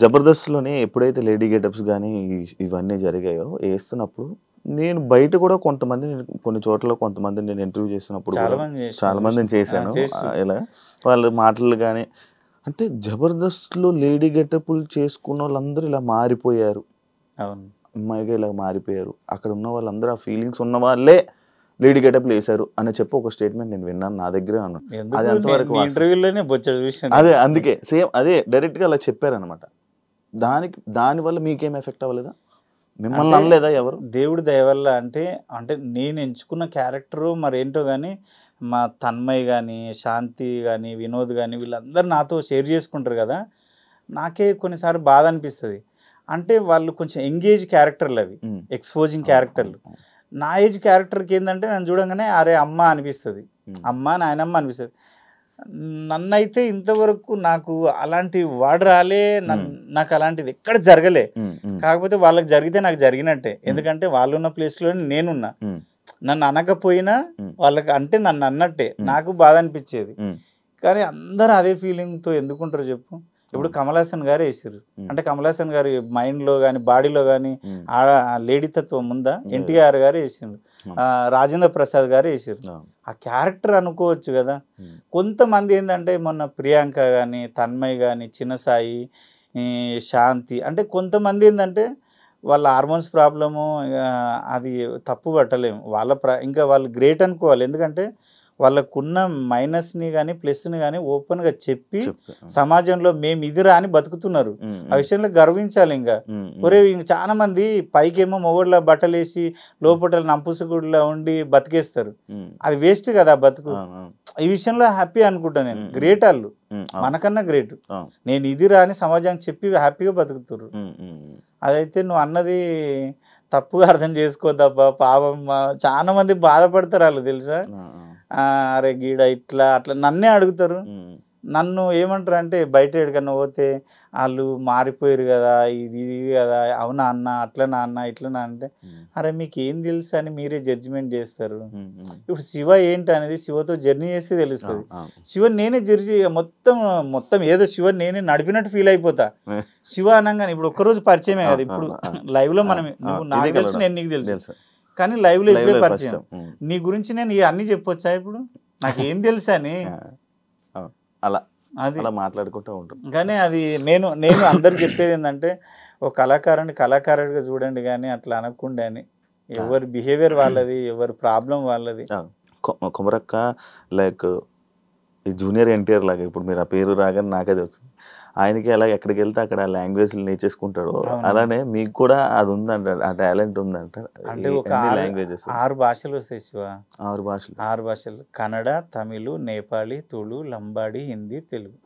జబర్దస్త్‌లోనే ఎప్పుడైతే lady getups గాని ఇవన్నీ జరిగాయో ఏస్తున్నప్పుడు నేను బయట కూడా కొన్ని చోట్ల కొంతమందిని నేను ఇంటర్వ్యూ చేసినప్పుడు చాలా మందిని చేశాను. ఇలా వాళ్ళ మాటలు గాని అంటే జబర్దస్త్‌లో లేడీ గెటప్‌లు చేసుకున్న వాళ్ళందరూ ఇలా మారిపోయారు. అవును. అమ్మాయిగా ఇలా మారిపోయారు. అక్కడ ఉన్న వాళ్ళందరూ ఆ ఫీలింగ్స్ ఉన్న వాళ్ళే లేడీ గెటప్‌లు వేశారు అని చెప్పి ఒక స్టేట్మెంట్ నేను విన్నాను. నా దగ్గరే అన్నాను. అది ఎంతవరకు ఇంటర్వ్యూలోనే బొచ్చడు విషయం. అదే అందుకే సేమ్ అదే డైరెక్ట్‌గా అలా చెప్పారనమాట. దానివల్ల మీకేం ఎఫెక్ట్ అవ్వలేదా? మిమ్మల్ని అనలేదా ఎవరు? దేవుడి దయ వల్ల అంటే నేను ఎంచుకున్న క్యారెక్టరు మరేంటో కానీ మా తన్మయ్ కానీ, శాంతి కానీ, వినోద్ కానీ వీళ్ళందరూ నాతో షేర్ చేసుకుంటారు కదా, నాకే కొన్నిసార్లు బాధ అనిపిస్తుంది. అంటే వాళ్ళు కొంచెం ఎంగేజ్ క్యారెక్టర్లు, అవి ఎక్స్పోజింగ్ క్యారెక్టర్లు. నా ఏజ్ క్యారెక్టర్కి ఏంటంటే నన్ను చూడంగానే అరే అమ్మ అనిపిస్తుంది, అమ్మ నాయనమ్మ అనిపిస్తుంది. నన్నైతే ఇంతవరకు నాకు అలాంటి వాడు రాలే, నాకు అలాంటిది ఎక్కడ జరగలే. కాకపోతే వాళ్ళకి జరిగితే నాకు జరిగినట్టే, ఎందుకంటే వాళ్ళు ఉన్న ప్లేస్లోనే నేనున్నా. నన్ను అనకపోయినా వాళ్ళకి అంటే నన్ను అన్నట్టే, నాకు బాధ అనిపించేది. కానీ అందరూ అదే ఫీలింగ్తో ఎందుకుంటారు చెప్పు? ఇప్పుడు కమల్ హాసన్ గారు వేసారు అంటే కమల్ హాసన్ గారి మైండ్లో కానీ బాడీలో కానీ లేడీ తత్వం ఉందా? ఎన్టీఆర్ గారు వేసిండ్రు, రాజేంద్ర ప్రసాద్ గారు వేసారు. ఆ క్యారెక్టర్ అనుకోవచ్చు కదా. కొంతమంది ఏంటంటే మొన్న ప్రియాంక కానీ, తన్మయ్ కానీ, చిన్నసాయి, శాంతి, అంటే కొంతమంది ఏంటంటే వాళ్ళ హార్మోన్స్ ప్రాబ్లము, అది తప్పు పట్టలేము. ఇంకా వాళ్ళు గ్రేట్ అనుకోవాలి. ఎందుకంటే వాళ్ళకున్న మైనస్ని కానీ ప్లస్ని కానీ ఓపెన్గా చెప్పి సమాజంలో మేము ఇదిరా అని బతుకుతున్నారు. ఆ విషయంలో గర్వించాలి. ఇంకా ఒరే చాలా మంది పైకేమో మొగోళ్ళ బట్టలు వేసి లోపల నంపుసుగుడిలా ఉండి బతికేస్తారు. అది వేస్ట్ కదా బతుకు. ఈ విషయంలో హ్యాపీ అనుకుంటా నేను. గ్రేట్ వాళ్ళు, మనకన్నా గ్రేట్. నేను ఇదిరా అని సమాజానికి చెప్పి హ్యాపీగా బతుకుతారు. అదైతే నువ్వు అన్నది తప్పుగా అర్థం చేసుకోద్దబ్బా, పాపం చాలా మంది బాధపడతారు వాళ్ళు, తెలుసా? అరే గీడ ఇట్లా అట్లా నన్నే అడుగుతారు. నన్ను ఏమంటారు అంటే బయట ఎక్కడికన్నా పోతే వాళ్ళు మారిపోయారు కదా, ఇది కదా, అవునా అన్న, అట్లనా అన్న, ఇట్లనా అంటే అరే మీకు ఏం తెలుసు అని మీరే జడ్జిమెంట్ చేస్తారు. ఇప్పుడు శివ ఏంటి అనేది శివతో జర్నీ చేస్తే తెలుస్తుంది. శివ నేనే జర్నీ మొత్తం ఏదో శివ నేనే నడిపినట్టు ఫీల్ అయిపోతా. శివ అనగానే ఇప్పుడు ఒక్కరోజు పరిచయమే కదా. ఇప్పుడు లైవ్ లో మనం, నువ్వు నాకు తెలుసు, నేను నీకు తెలుసు, కానీ లైవ్ లో ఇప్పుడే పరిచయం. నీ గురించి నేను అన్ని చెప్పొచ్చా ఇప్పుడు? నాకేం తెలుసు అని అలా మాట్లాడుకుంటూ ఉంటాం. కానీ అది నేను అందరు చెప్పేది ఏంటంటే ఒక కళాకారుడిగా చూడండి కానీ అట్లా అనకుండా అని. ఎవరి బిహేవియర్ వాళ్ళది, ఎవరి ప్రాబ్లం వాళ్ళది. కుమరక్క లైక్ ఈ జూనియర్ ఎన్టీఆర్ లాగా ఇప్పుడు మీరు ఆ పేరు రాగానే నాకదే వచ్చింది. ఆయనకి ఎలా ఎక్కడికి వెళ్తే అక్కడ లాంగ్వేజ్ నేర్చేసుకుంటాడు, అలానే మీకు కూడా అది ఉందంట, ఆ టాలెంట్ ఉందంట. అంటే ఒక లాంగ్వేజెస్ 6 భాషలు వస్తాయి శివ. 6 భాషలు కన్నడ, తమిళ్, నేపాళీ, తుళు, లంబాడి, హిందీ, తెలుగు.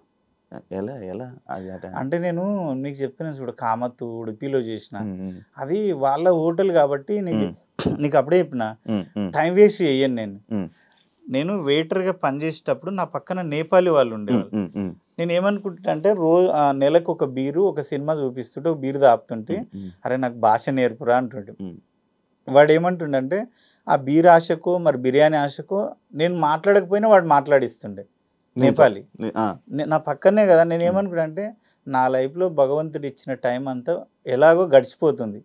ఎలా అంటే నేను నీకు చెప్పిన చూడు, కామత్తు ఉడిపిలో చేసిన అది వాళ్ళ హోటల్ కాబట్టి నీకు అప్పుడే చెప్పిన టైం వేస్ట్ చెయ్యను. నేను వెయిటర్గా పనిచేసేటప్పుడు నా పక్కన నేపాలీ వాళ్ళు ఉండేవాళ్ళు. నేను ఏమనుకుంటా అంటే నెలకు ఒక బీరు, ఒక సినిమా చూపిస్తుంటే ఒక బీరు తాపుతుంటే అరే నాకు భాష నేర్పురా అంటుంటే, వాడు ఏమంటుండంటే ఆ బీర్ ఆశకో మరి బిర్యానీ ఆశకో నేను మాట్లాడకపోయినా వాడు మాట్లాడిస్తుండే నేపాలి. నా పక్కనే కదా. నేను ఏమనుకుంటా అంటే నా లైఫ్లో భగవంతుడు ఇచ్చిన టైం అంతా ఎలాగో గడిచిపోతుంది,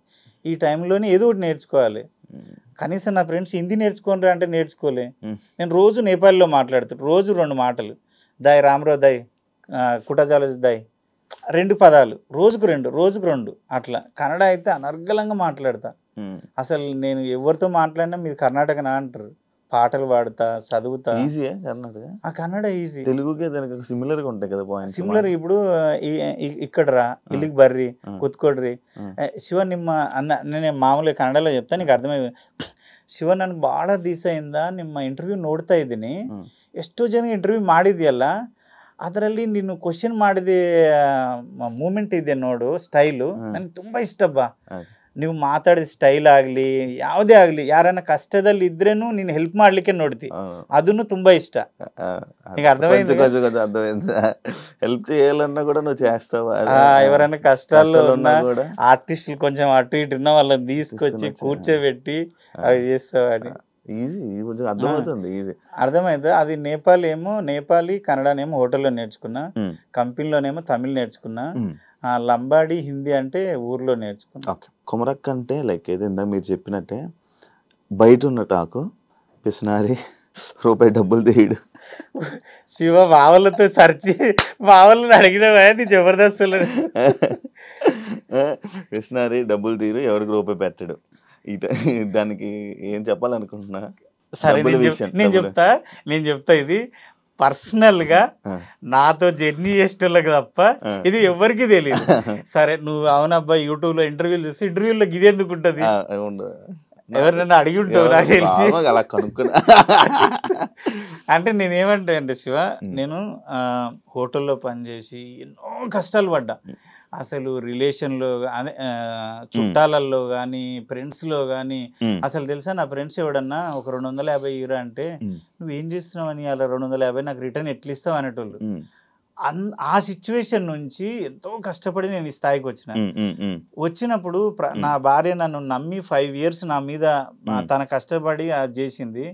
ఈ టైంలోనే ఏదో ఒకటి నేర్చుకోవాలి. కనీసం నా ఫ్రెండ్స్ హిందీ నేర్చుకోనరా అంటే నేర్చుకోలే. నేను రోజు నేపాలీలో మాట్లాడుతాను, రోజు 2 మాటలు, దాయ్ రామ్రో దాయ్, కుటజాలజ్ దాయ్, 2 పదాలు, రోజుకు 2 అట్లా. కన్నడ అయితే అనర్గళంగా మాట్లాడతా. అసలు నేను ఎవరితో మాట్లాడినా మీరు కర్ణాటకనా అంటారు. పాటలు పాడుతా, చదువుతా. ఈజీయా కర్ణాటక? ఆ కన్నడ ఈజీ. తెలుగుకే దానికి సిమిలర్గా ఉంటాయి కదా పాయింట్స్. సిమిలర్. ఇప్పుడు ఇక్కడ రా, ఇಲ್ಲಿಗೆ ಬರ್ರಿ, ಕೂತ್ಕೊಡ್ರಿ, ಶಿವ ನಿಮ್ಮ ಅನ್ನ నేను ಮಾಮೂಲಿ ಕನ್ನಡలో చెప్తా నీకు అర్థమై. ಶಿವ ನನಗೆ ಭಾಳ ದಿವಸ ಇಂದ ನಿಮ್ಮ ಇಂಟರ್ವ್ಯೂ ನೋಡ್ತಾ ಇದ್ದೀನಿ, ಎಷ್ಟೋ ಜನ ಇಂಟರ್ವ್ಯೂ ಮಾಡಿದ್ಯಲ್ಲ, ಅದರಲ್ಲಿ ನೀನು ಕ್ವಶನ್ ಮಾಡಿದೆ ಮೂಮೆಂಟ್ ಇದೆ ನೋಡು, ಸ್ಟೈಲು ನನಗೆ ತುಂಬ ಇಷ್ಟ ಬಾ. ನೀವು ಮಾತಾಡಿದ ಸ್ಟೈಲ್ ಆಗಲಿ ಯಾವುದೇ ಆಗಲಿ, ಯಾರನ್ನ ಕಷ್ಟದಲ್ಲಿ ಇದ್ರೇನು ನೀನು ಹೆಲ್ಪ್ ಮಾಡ್ಲಿಕ್ಕೆ ನೋಡ್ತಿ, ಅದನ್ನು ತುಂಬಾ ಇಷ್ಟ. నీకు అర్థమైంది? హెల్ప్ చేయాలన్నా కూడా నువ్వు చేస్తావా? ఎవరైనా కష్టాల్లో ఉన్న ఆర్టిస్టులు కొంచెం అటు ఇటు ఉన్న వాళ్ళని తీసుకొచ్చి కూర్చోబెట్టి అవి చేస్తావా అని. ఈజీ, కొంచెం అర్థమవుతుంది, ఈజీ అర్థమైంది. అది నేపాలీ, కన్నడనేమో హోటల్లో నేర్చుకున్నా, కంపెనీలోనేమో తమిళ్ నేర్చుకున్నా, లంబాడి హిందీ అంటే ఊర్లో నేర్చుకున్నా. ఓకే. కొమరక్క అంటే లైక్ ఏదో ఇందాక మీరు చెప్పినట్టే బయట ఉన్న టాకు పిసినారి రూపాయి డబ్బులు తీయడు. శివ మావలతో సర్చి మావలను అడిగినవా నీ జబర్దస్తులు? పిసినారి డబ్బులు తీరు ఎవరికి రూపాయి పెట్టడు. దానికి ఏం చెప్పాలనుకుంటున్నా? సరే నేను చెప్తా ఇది పర్సనల్ గా నాతో జర్నీ చేసేటోళ్ళకి తప్ప ఇది ఎవరికి తెలియదు. సరే నువ్వు అవునబ్బా యూట్యూబ్ లో ఇంటర్వ్యూలు చూస్తే ఇంటర్వ్యూలో ఇది ఎందుకు ఉంటది, ఎవరినైనా అడిగి ఉంటావు నాకు తెలిసి. అలా కనుక్కున్నా. అంటే నేనేమంటా అంటే శివ, నేను హోటల్లో పనిచేసి ఎన్నో కష్టాలు పడ్డా. అసలు రిలేషన్లో అదే చుట్టాలల్లో కానీ ఫ్రెండ్స్లో కానీ అసలు తెలుసా, నా ఫ్రెండ్స్ ఎవడన్నా ఒక 250 ఇవ్వరా అంటే నువ్వేం చేస్తున్నావు అని అలా 250 నాకు రిటర్న్ ఎట్లా ఇస్తావు అనేటోళ్ళు. ఆ సిచ్యువేషన్ నుంచి ఎంతో కష్టపడి నేను ఈ స్థాయికి వచ్చినప్పుడు నా భార్య నన్ను నమ్మి 5 years నా మీద తన కష్టపడి అది చేసింది.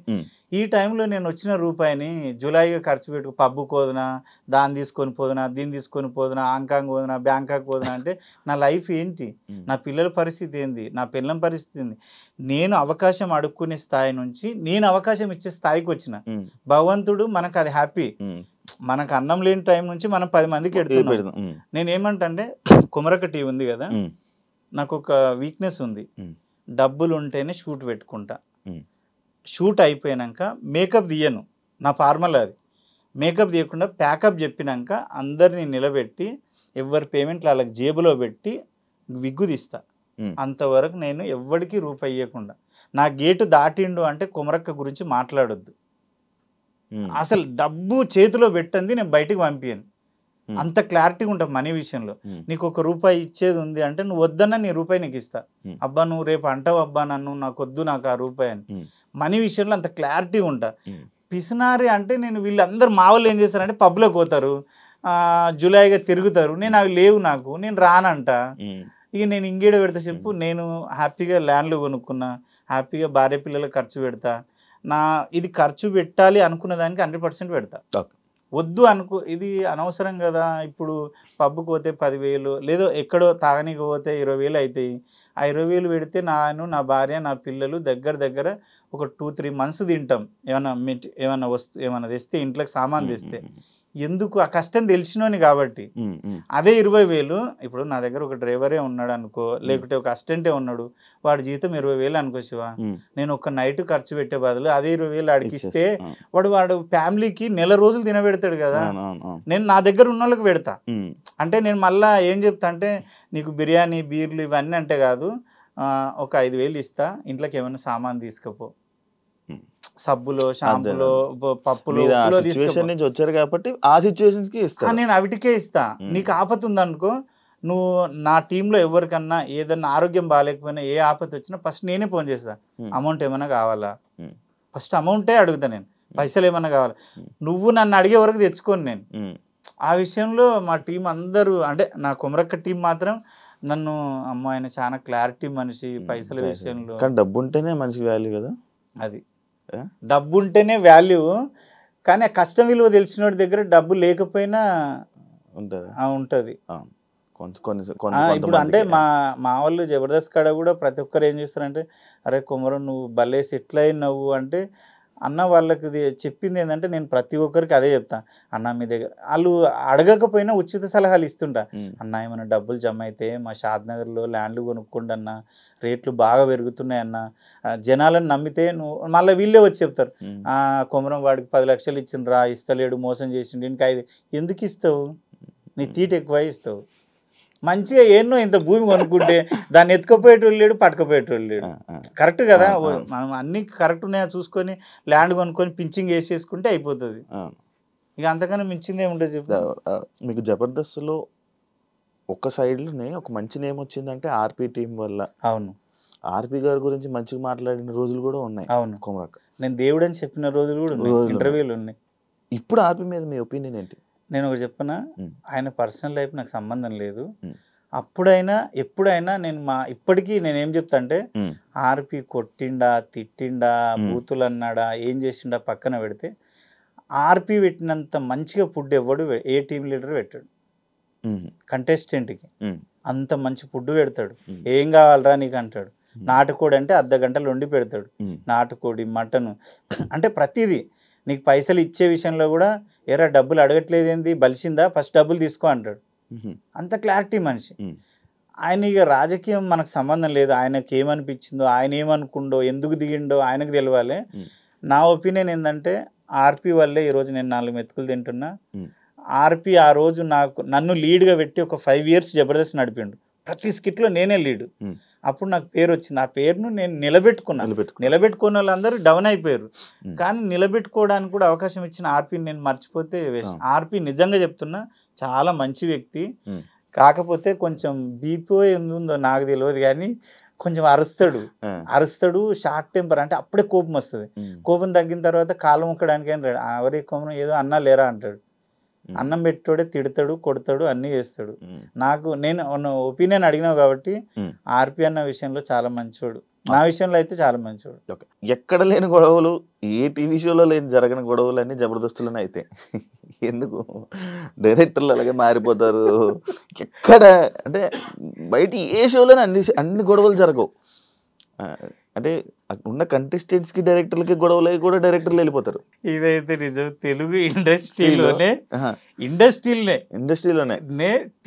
ఈ టైంలో నేను వచ్చిన రూపాయిని జులైగా ఖర్చు పెట్టుకు పబ్బు పోదునా, దాన్ని తీసుకొని పోదునా, దీన్ని తీసుకొని పోదునా, హాంకాంగ్ పోదునా, బ్యాంకాక్ పోదునా అంటే నా లైఫ్ ఏంటి, నా పిల్లల పరిస్థితి ఏంది, నా పిల్లల పరిస్థితి ఏంది? నేను అవకాశం అడుక్కునే స్థాయి నుంచి నేను అవకాశం ఇచ్చే స్థాయికి వచ్చిన. భగవంతుడు మనకు అది హ్యాపీ. మనకు అన్నం లేని టైం నుంచి మనం 10 మందికి ఎడుతున్నాం. నేను ఏమంటే కొమరక్క టీవీ ఉంది కదా, నాకు ఒక వీక్నెస్ ఉంది. డబ్బులు ఉంటేనే షూట్ పెట్టుకుంటా. షూట్ అయిపోయాక మేకప్ తీయను, నా ఫార్మల్ అది. మేకప్ తీయకుండా ప్యాకప్ చెప్పినాక అందరినీ నిలబెట్టి ఎవరి పేమెంట్లు వాళ్ళకి జేబులో పెట్టి విగ్గు తీస్తా. అంతవరకు నేను ఎవ్వడికి రూపాయి ఇవ్వకుండా. నా గేటు దాటిండు అంటే కొమరక్క గురించి మాట్లాడొద్దు. అసలు డబ్బు చేతిలో పెట్టండి నేను బయటికి పంపించాను. అంత క్లారిటీగా ఉంటా మనీ విషయంలో. నీకు ₹1 ఇచ్చేది ఉంది అంటే నువ్వు వద్దన్నా నీ రూపాయి నీకు ఇస్తా. అబ్బా నువ్వు రేపు అంటావు అబ్బా నన్ను, నాకు వద్దు నాకు ఆ రూపాయి అని. మనీ విషయంలో అంత క్లారిటీ ఉంటా. పిసినారి అంటే నేను వీళ్ళందరూ మా వాళ్ళు ఏం చేస్తారంటే పబ్లోకి పోతారు, జులైగా తిరుగుతారు. నేను అవి లేవు, నాకు నేను రానంట. ఇక నేను ఇంకేడ పెడతా చెప్పు? నేను హ్యాపీగా ల్యాండ్లు కొనుక్కున్నా, హ్యాపీగా భార్య పిల్లలకు ఖర్చు పెడతా. ఇది ఖర్చు పెట్టాలి అనుకున్న దానికి 100% పెడతా. వద్దు అనుకో ఇది అనవసరం కదా. ఇప్పుడు పబ్కి పోతే 10,000, లేదో ఎక్కడో తాగనీకి పోతే 20,000 అవుతాయి. ఆ 20,000 పెడితే నా భార్య నా పిల్లలు దగ్గర ఒక 2-3 months తింటాం. ఏమన్నా తెస్తే ఇంట్లోకి సామాన్ తెస్తే. ఎందుకు? ఆ కష్టం తెలిసినోని కాబట్టి. అదే 20,000 ఇప్పుడు నా దగ్గర ఒక డ్రైవరే ఉన్నాడు అనుకో, లేకుంటే ఒక అసిస్టెంటే ఉన్నాడు, వాడి జీతం 20,000 అనుకో శివ. నేను ఒక నైట్ ఖర్చు పెట్టే బదులు అదే 20,000 అడిగిస్తే వాడు ఫ్యామిలీకి నెల రోజులు తినబెడతాడు కదా. నేను నా దగ్గర ఉన్న వాళ్ళకి పెడతా. అంటే నేను మళ్ళా ఏం చెప్తా అంటే నీకు బిర్యానీ బీర్లు ఇవన్నీ అంటే కాదు, ఒక 5,000 ఇస్తా, ఇంట్లోకి ఏమైనా సామాన్ తీసుకపో, సబ్బులో షాంపులో పప్పులో నుంచి వచ్చారు కాబట్టి ఆ సిచ్యువేషన్స్ కి ఇస్తా. నేను అవిటికే ఇస్తా. నీకు ఆపత ఉందనుకో, నువ్వు నా టీంలో ఎవరికన్నా ఏదన్నా ఆరోగ్యం బాగాలేకపోయినా ఏ ఆపత వచ్చినా ఫస్ట్ నేనే ఫోన్ చేస్తా. అమౌంట్ ఏమైనా కావాలా, ఫస్ట్ అమౌంటే అడుగుతా నేను, పైసలు ఏమన్నా కావాలా. నువ్వు నన్ను అడిగే వరకు తెచ్చుకోను నేను. ఆ విషయంలో మా టీం అందరూ, అంటే నా కొమరక్క టీం మాత్రం నన్ను ఆయన చాలా క్లారిటీ మనిషి పైసల విషయంలో. కానీ డబ్బు ఉంటేనే మనిషికి వాల్యూ కదా. అది డబ్బు ఉంటేనే వాల్యూ, కానీ ఆ కష్టం విలువ తెలిసిన వాడి దగ్గర డబ్బు లేకపోయినా ఉంటుంది. ఇప్పుడు అంటే మా వాళ్ళు జబర్దస్త్ కాడ కూడా ప్రతి ఒక్కరు ఏం చేస్తారంటే, అరే కొమరం నువ్వు భలే సెటిల్ అయినావు అంటే అన్న వాళ్ళకి చెప్పింది ఏంటంటే, నేను ప్రతి ఒక్కరికి అదే చెప్తా. అన్న మీ దగ్గర వాళ్ళు అడగకపోయినా ఉచిత సలహాలు ఇస్తుంటా. అన్న ఏమైనా డబ్బులు జమ అయితే మా షాద్నగర్లో ల్యాండ్లు కొనుక్కోండి అన్న, రేట్లు బాగా పెరుగుతున్నాయి అన్న, జనాలను నమ్మితే నువ్వు మళ్ళీ వీళ్ళే వచ్చి చెప్తారు, కొమరం వాడికి 10 లక్షలు ఇచ్చిండ్రా, ఇస్తలేడు, మోసం చేసిండు, ఇంకా 5 ఎందుకు ఇస్తావు, నీ తీట ఎక్కువ ఇస్తావు. మంచిగా ఎన్నో ఇంత భూమి కొనుక్కుంటే దాన్ని ఎత్తుకపోయేటోళ్ళు లేడు, పట్టుకపోయేటోళ్ళు లేడు. కరెక్ట్ కదా. మనం అన్ని కరెక్ట్ ఉన్నాయో చూసుకొని ల్యాండ్ కొనుక్కొని పించింగ్ వేసేసుకుంటే అయిపోతుంది. ఇక అంతకన్నా మించింది ఏముంటుంది చెప్పు. మీకు జబర్దస్త్లో ఒక సైడ్లోనే ఒక మంచి నేమ్ వచ్చిందంటే ఆర్పి టీం వల్ల. అవును, ఆర్పి గారి గురించి మంచిగా మాట్లాడిన రోజులు కూడా ఉన్నాయి. అవును కొమరక్క, నేను దేవుడు అని చెప్పిన రోజులు కూడా ఉన్నాయి, ఇంటర్వ్యూలు ఉన్నాయి. ఇప్పుడు ఆర్పి మీద మీ ఒపీనియన్ ఏంటి? నేను ఒకటి చెప్పనా, ఆయన పర్సనల్ లైఫ్ నాకు సంబంధం లేదు. అప్పుడైనా ఎప్పుడైనా నేను ఇప్పటికీ నేనేం చెప్తా అంటే, ఆర్పి కొట్టిండా, తిట్టిండా, బూతులు అన్నాడా, ఏం చేసిండా పక్కన పెడితే, ఆర్పి పెట్టినంత మంచిగా ఫుడ్ ఎవడు ఏ టీం లీడర్ పెట్టాడు. కంటెస్టెంట్కి. అంత మంచి ఫుడ్ పెడతాడు. ఏం కావాలరా నీకు అంటాడు. నాటుకోడి అంటే అర్ధ గంటలు వండి పెడతాడు. నాటుకోడి, మటను, అంటే ప్రతిదీ. నీకు పైసలు ఇచ్చే విషయంలో కూడా ఏరా డబ్బులు అడగట్లేదు ఏంది, బలిసిందా, ఫస్ట్ డబ్బులు తీసుకో అంటాడు. అంత క్లారిటీ మనిషి. ఆయన ఇక రాజకీయం మనకు సంబంధం లేదు. ఆయనకి ఏమనిపించిందో, ఆయన ఏమనుకుండో, ఎందుకు దిగిండో ఆయనకు తెలియాలి. నా ఒపీనియన్ ఏంటంటే ఆర్పి వల్లే ఈరోజు నేను 4 మెతుకులు తింటున్నా. ఆర్పి ఆ రోజు నన్ను లీడ్గా పెట్టి ఒక 5 years జబర్దస్త్ నడిపిండు. ప్రతి స్కిట్లో నేనే లీడ్. అప్పుడు నాకు పేరు వచ్చింది. ఆ పేరును నేను నిలబెట్టుకున్న వాళ్ళందరూ డౌన్ అయిపోయారు. కానీ నిలబెట్టుకోవడానికి కూడా అవకాశం ఇచ్చిన ఆర్పిని నేను మర్చిపోతే వేస్ట్. ఆర్పి నిజంగా చెప్తున్నా చాలా మంచి వ్యక్తి. కాకపోతే కొంచెం బీపీ ఉందో నాకు తెలియదు కానీ కొంచెం అరుస్తాడు, షార్ట్ టెంపర్. అంటే అప్పుడే కోపం వస్తుంది. కోపం తగ్గిన తర్వాత కాలం ముక్కడానికి అని రాడు. ఎవరి కోపం ఏదో అన్నా లేరా అంటాడు. అన్నం పెట్టోడే తిడతాడు, కొడతాడు, అన్నీ చేస్తాడు. నేను ఒపీనియన్ అడిగినావు కాబట్టి ఆర్పి అన్న విషయంలో చాలా మంచోడు. నా విషయంలో అయితే చాలా మంచోడు. ఎక్కడ లేని గొడవలు, ఏ టీవీ షోలో జరగని గొడవలు అన్నీ జబర్దస్తులోనే అయితే ఎందుకు డైరెక్టర్లు అలాగే మారిపోతారు? ఎక్కడ అంటే బయట ఏ షోలోనే అన్ని గొడవలు జరగవు. అంటే ఉన్న కంటెస్టెంట్స్ కి డైరెక్టర్లకి గొడవలు కూడా డైరెక్టర్లు వెళ్ళిపోతారు. ఇదైతే నిజం. తెలుగు ఇండస్ట్రీలోనే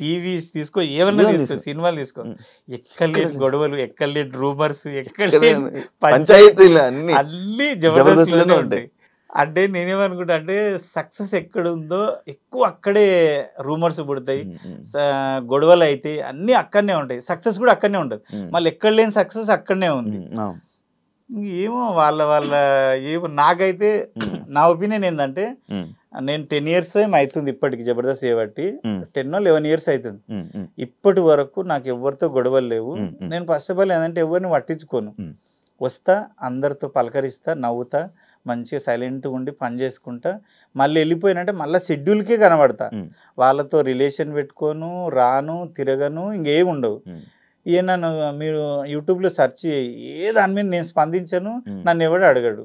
టీవీస్ తీసుకో, ఏమన్నా తీసుకో, సినిమాలు తీసుకో, ఎక్కడ లేని గొడవలు, ఎక్కడ లేని రూమర్స్, ఎక్కడ లేని పంచాయతీలు అన్ని జబర్దస్త్లోనే ఉంటాయి. అంటే నేనేమనుకుంటా అంటే సక్సెస్ ఎక్కడ ఉందో ఎక్కువ అక్కడే రూమర్స్ పుడతాయి, గొడవలు అయితే అన్నీ అక్కడనే ఉంటాయి. సక్సెస్ కూడా అక్కడనే ఉంటుంది. మళ్ళీ ఎక్కడ లేని సక్సెస్ అక్కడనే ఉంది. ఏమో ఏమో నాకైతే నా ఒపీనియన్ ఏంటంటే నేను 10 years ఏమో అవుతుంది ఇప్పటికి జబర్దస్త్ చేయబట్టి. 10 or 11 years అవుతుంది. ఇప్పటి వరకు నాకు ఎవరితో గొడవలు లేవు. నేను ఫస్ట్ ఆఫ్ ఆల్ ఏంటంటే ఎవరిని పట్టించుకోను. వస్తా, అందరితో పలకరిస్తా, నవ్వుతా, మంచిగా సైలెంట్గా ఉండి పని చేసుకుంటా. మళ్ళీ వెళ్ళిపోయినంటే మళ్ళీ షెడ్యూల్కే కనబడతా. వాళ్ళతో రిలేషన్ పెట్టుకోను, రాను, తిరగను, ఇంకేం ఉండవు. నన్ను మీరు యూట్యూబ్లో సెర్చ్ చేయి, ఏ దాని మీద నేను స్పందించను, నన్ను ఎవడు అడగడు.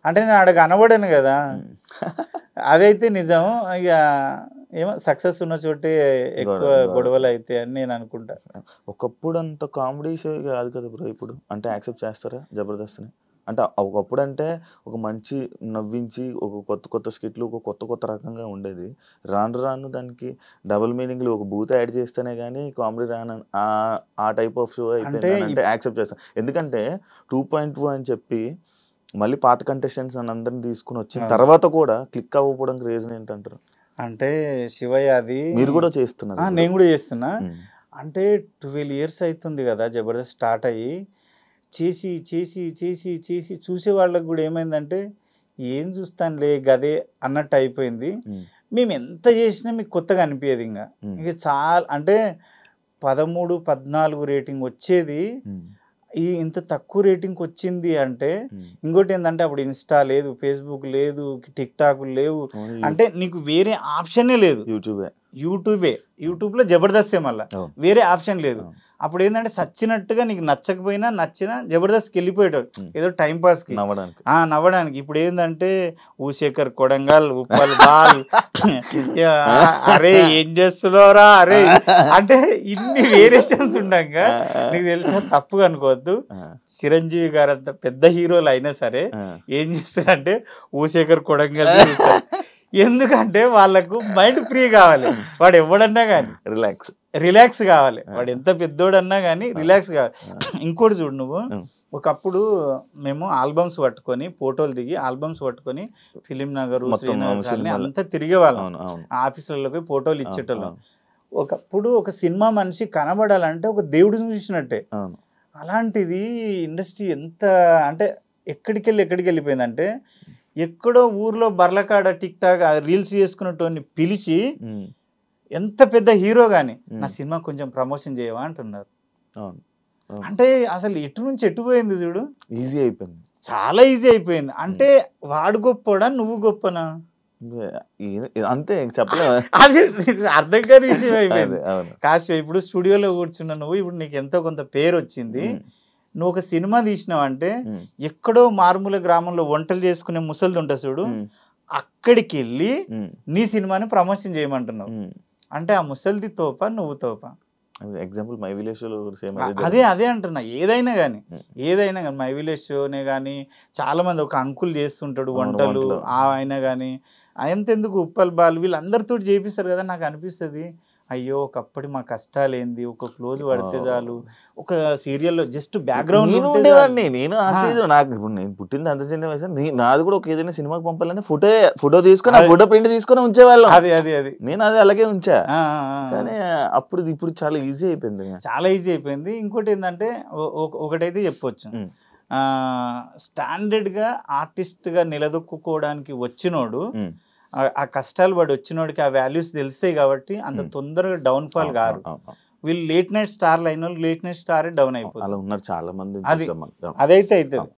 అంటే నేను అనబడాను కదా. అదైతే నిజం. ఇక ఏమో సక్సెస్ ఉన్న చోటే ఎక్కువ గొడవలు అయితే అని నేను అనుకుంటా. ఒకప్పుడు అంత కామెడీ షో కాదు కదా బ్రో ఇప్పుడు. అంటే యాక్సెప్ట్ చేస్తారా జబర్దస్త్ని? అంటే ఒకప్పుడు అంటే ఒక మంచి నవ్వించి ఒక కొత్త స్కిట్లు, ఒక కొత్త రకంగా ఉండేది. రాను దానికి డబుల్ మీనింగ్లు, ఒక బూత్ యాడ్ చేస్తేనే కానీ కామెడీ రాను ఆ టైప్ ఆఫ్ షో అయితే యాక్సెప్ట్ చేస్తాను. ఎందుకంటే 2.2 అని చెప్పి మళ్ళీ పాత కంటెస్టెంట్స్ అని అందరిని తీసుకుని వచ్చిన తర్వాత కూడా క్లిక్ అవ్వకపోవడానికి రీజన్ ఏంటంటారు? అంటే శివయ్య, అది మీరు కూడా చేస్తున్నారు, నేను కూడా చేస్తున్నా. అంటే 12 years అవుతుంది కదా జబర్దస్త్ స్టార్ట్ అయ్యి. చేసి చేసి చేసి చేసి చూసే వాళ్ళకి కూడా ఏమైందంటే ఏం చూస్తానులే గదే అన్నట్టు అయిపోయింది. మేము ఎంత చేసినా మీకు కొత్తగా అనిపించేది. ఇక చాలా అంటే 13, 14 రేటింగ్ వచ్చేది ఇంత తక్కువ రేటింగ్కి వచ్చింది అంటే. ఇంకోటి ఏంటంటే అప్పుడు ఇన్స్టా లేదు, ఫేస్బుక్ లేదు, టిక్ టాక్ లేవు. అంటే నీకు వేరే ఆప్షనే లేదు. యూట్యూబ్లో జబర్దస్తే, మళ్ళీ వేరే ఆప్షన్ లేదు. అప్పుడు ఏంటంటే సచ్చినట్టుగా నీకు నచ్చకపోయినా నచ్చినా జబర్దస్త్కి వెళ్ళిపోయేటాడు ఏదో టైంపాస్కి నవ్వడానికి. ఇప్పుడు ఏంటంటే ఊశేఖర్ కొడంగల్, ఉప్పల్ బాల్, అరే ఏం చేస్తున్నావురా అరే, అంటే ఇన్ని వేరియేషన్స్ ఉండక నీకు తెలుసా, తప్పుగా అనుకోవద్దు. చిరంజీవి గారు అంత పెద్ద హీరోలు అయినా సరే ఏం చేస్తారంటే ఊశేఖర్ కొడంగల్. ఎందుకంటే వాళ్ళకు మైండ్ ఫ్రీ కావాలి. వాడు ఎవడన్నా కానీ రిలాక్స్ కావాలి. వాడు ఎంత పెద్దోడన్నా కానీ రిలాక్స్ కావాలి. ఇంకోటి చూడు, నువ్వు ఒకప్పుడు మేము ఆల్బమ్స్ పట్టుకొని ఫోటోలు దిగి ఆల్బమ్స్ పట్టుకొని ఫిలిం నగర్, శ్రీనగర్ అంతా తిరిగేవాళ్ళం. ఆఫీసులలోకి ఫోటోలు ఇచ్చేటోళ్ళం. ఒకప్పుడు ఒక సినిమా మనిషి కనబడాలంటే ఒక దేవుడు చూసినట్టే. అలాంటిది ఇండస్ట్రీ ఎంత అంటే ఎక్కడికి వెళ్ళిపోయిందంటే, ఎక్కడో ఊర్లో బర్లకాడ టిక్ టాక్ రీల్స్ చేసుకున్నటువంటి పిలిచి ఎంత పెద్ద హీరో కానీ నా సినిమా కొంచెం ప్రమోషన్ చేయవా అంటున్నారు. అంటే అసలు ఎటు నుంచి ఎటు పోయింది చూడు. ఈజీ అయిపోయింది, చాలా ఈజీ అయిపోయింది. అంటే వాడు గొప్పడా నువ్వు గొప్పనా అంతే, చెప్పలే. అది అర్థం కాని విషయం అయిపోయింది. కాశీ ఇప్పుడు స్టూడియోలో కూర్చున్నా నువ్వు, ఇప్పుడు నీకు ఎంతో కొంత పేరు వచ్చింది. నువ్వు ఒక సినిమా తీసినావంటే ఎక్కడో మారుమూల గ్రామంలో వంటలు చేసుకునే ముసలిది ఉంటుంది చూడు, అక్కడికి వెళ్ళి నీ సినిమాని ప్రమోషన్ చేయమంటున్నావు. అంటే ఆ ముసలిది తోప, నువ్వు తోప. ఎగ్జాంపుల్ మై విలేజ్ షోలో సేమ్ అదే అంటున్నా. ఏదైనా కానీ మై విలేజ్ షోనే కానీ చాలా మంది ఒక అంకుల్ చేస్తుంటాడు వంటలు, ఆయన కానీ ఎంతెందుకు ఉప్పల్ బాల్ వీళ్ళందరితో చేపిస్తారు కదా. నాకు అనిపిస్తుంది అయ్యో ఒకప్పటి మా కష్టాలు ఏంది, ఒక క్లోజ్ పడితే చాలు, ఒక సీరియల్లో జస్ట్ బ్యాక్గ్రౌండ్ ఉండేవాడిని. నేను ఆ స్టేజ్ నాకు ఇప్పుడు నేను పుట్టింది అంత చిన్న వయసు, నాది కూడా ఒక ఏదైనా సినిమాకి పంపాలని ఫోటో తీసుకొని ఫోటో ప్రింట్ తీసుకొని ఉంచేవాళ్ళం. అది నేను అది అలాగే ఉంచా. కానీ అప్పుడు ఇప్పుడు చాలా ఈజీ అయిపోయింది, చాలా ఈజీ అయిపోయింది. ఇంకోటి ఏంటంటే ఒకటైతే చెప్పొచ్చు, స్టాండర్డ్గా ఆర్టిస్ట్గా నిలదొక్కుకోవడానికి వచ్చినోడు ఆ కష్టాలు పడి వచ్చినోడికి ఆ వాల్యూస్ తెలుస్తాయి కాబట్టి అంత తొందరగా డౌన్ ఫాల్ కారు. వీళ్ళు లేట్ నైట్ స్టార్లు అయిన వాళ్ళు లేట్ నైట్ స్టార్ డౌన్ అయిపోతుంది. అలా ఉన్నారు చాలా మంది. అదైతే అవుతుంది.